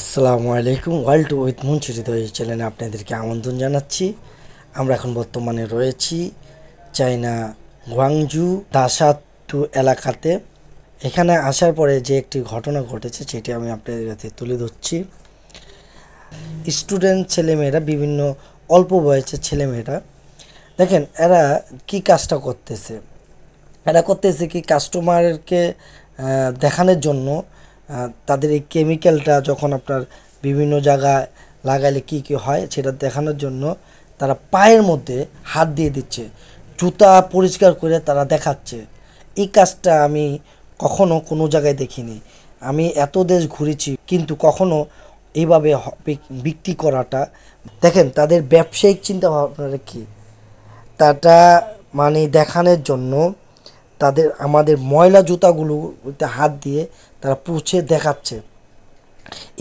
আসসালামু আলাইকুম। World with মুনচিত এই চ্যানেলে আপনাদেরকে আমন্ত্রণ জানাচ্ছি। আমরা এখন বর্তমানে রয়েছি চায়না গুয়াংজু দাসাতু এলাকাতে। এখানে আসার পরে যে একটি ঘটনা ঘটেছে সেটি আমি আপনাদের কাছে তুলে ধরছি। স্টুডেন্ট ছেলেমেয়েরা, বিভিন্ন অল্প বয়সের ছেলেমেয়েরা, দেখেন এরা কি কাজটা করতেছে। এরা করতেছে কি, কাস্টমারকে দেখানোর জন্য তাদের এই কেমিক্যালটা যখন আপনার বিভিন্ন জায়গায় লাগাইলে কি কি হয় সেটা দেখানোর জন্য তারা পায়ের মধ্যে হাত দিয়ে দিচ্ছে, জুতা পরিষ্কার করে তারা দেখাচ্ছে। এই কাজটা আমি কখনো কোনো জায়গায় দেখিনি। আমি এত দেশ ঘুরেছি কিন্তু কখনো এইভাবে বিক্রি করাটা, দেখেন তাদের ব্যবসায়িক চিন্তা ভাবনাটা কী, তাটা মানে দেখানোর জন্য তাদের আমাদের ময়লা জুতাগুলোতে হাত দিয়ে তারা পুছে দেখাচ্ছে।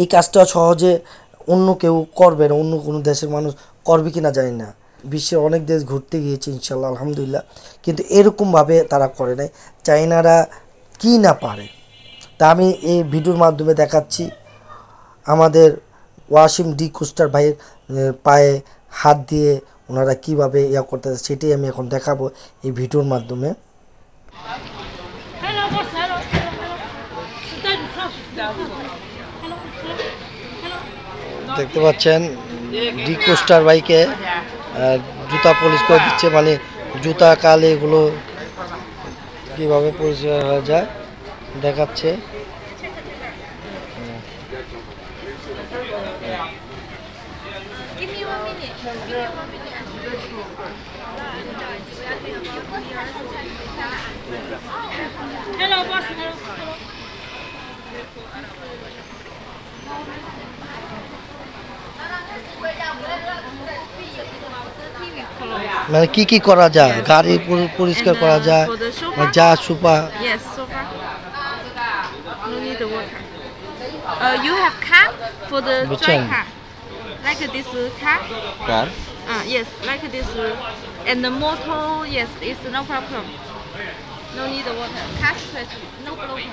এই কাজটা সহজে অন্য কেউ করবে না, অন্য কোনো দেশের মানুষ করবে কি না জানি না। বিশ্বের অনেক দেশ ঘুরতে গিয়েছে ইনশাল্লাহ, আলহামদুলিল্লাহ, কিন্তু এরকমভাবে তারা করে নাই। চাইনারা কি না পারে তা আমি এই ভিডিওর মাধ্যমে দেখাচ্ছি। আমাদের ওয়াসিম ডি কুস্টার ভাইয়ের পায়ে হাত দিয়ে ওনারা কীভাবে ইয়া করতেছে সেটাই আমি এখন দেখাবো এই ভিডিওর মাধ্যমে। দেখতে পাচ্ছেন ডি কোস্টার বাইকে জুতা পলিশ করে দিচ্ছে, মানে জুতা কাল এগুলো কীভাবে পরিষ্কার হয়ে যায় দেখাচ্ছে। মানে কি কি করা যায়, গাড়ি পরিষ্কার করা যায়, যা সুপা। Yes, sofa. No need the water. You have car for the dry car, like this car. Car? Yes, like this. And the motor, yes, it's no problem. No need the water. Car scratch, no problem.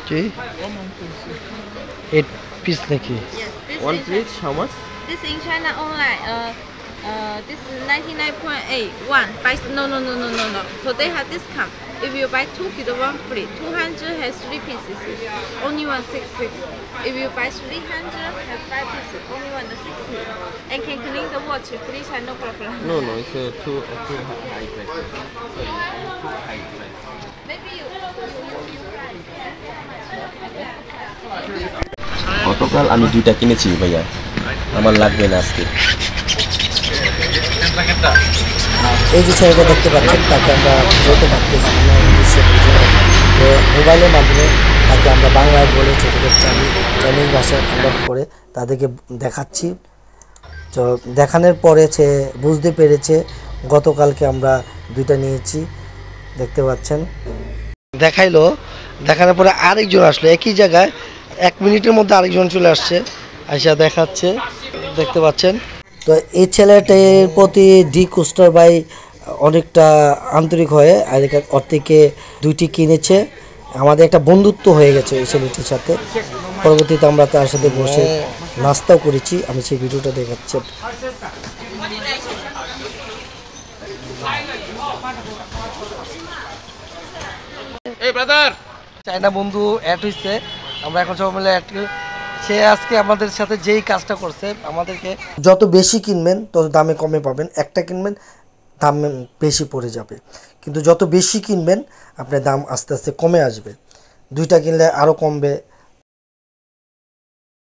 Ji 8 piece নাকি? Yes, this One is plate, how much? this in China only. This is 99.81. Buy no. Today have discount. If you buy 2 get 1 free. 200 has 3 pieces. Only 166. If you buy 300 have 5 pieces. Only 160. And can clean the watch free China, no problem. No, it's too high price. Maybe you গতকাল আমি দুইটা কিনেছি ভাইয়া, আমার লাগবে না আজকে। এই যে ছেলেটা দেখতে পাচ্ছেন তাকে আমরা বুঝতে পারতেছি না, ইংলিশে বুঝে না, তো মোবাইলের মাধ্যমে তাকে আমরা বাংলায় বলে ছোটোদের চাইনিজ ভাষায় কনভার্ট করে তাদেরকে দেখাচ্ছি। তো দেখানোর পরে সে বুঝতে পেরেছে। গতকালকে আমরা দুইটা নিয়েছি, দেখতে পাচ্ছেন। দেখানোর পরে আরেকজন আসলো একই জায়গায়, 1 মিনিটের মধ্যে আরেকজন চলে আসছে, আইসা দেখাচ্ছে, দেখতে পাচ্ছেন। তো এই ছেলেটির প্রতি ডি কোস্টার ভাই অনেকটা আন্তরিক হয়ে ওর থেকে 2টি কিনেছে। আমাদের একটা বন্ধুত্ব হয়ে গেছে এই ছেলেটির সাথে। পরবর্তীতে আমরা তার সাথে বসে নাস্তাও করেছি, আমি সেই ভিডিওটা দেখাচ্ছি। এই ব্রাদার চায়না বন্ধু অ্যাড হয়েছে, আমরা এখন সবাই মিলে অ্যাড। সে আজকে আমাদের সাথে যেই কাজটা করছে, আমাদেরকে যত বেশি কিনবেন তত দামে কমে পাবেন, একটা কিনবেন দাম বেশি পড়ে যাবে, কিন্তু যত বেশি কিনবেন আপনার দাম আস্তে আস্তে কমে আসবে। 2টা কিনলে আরও কমবে,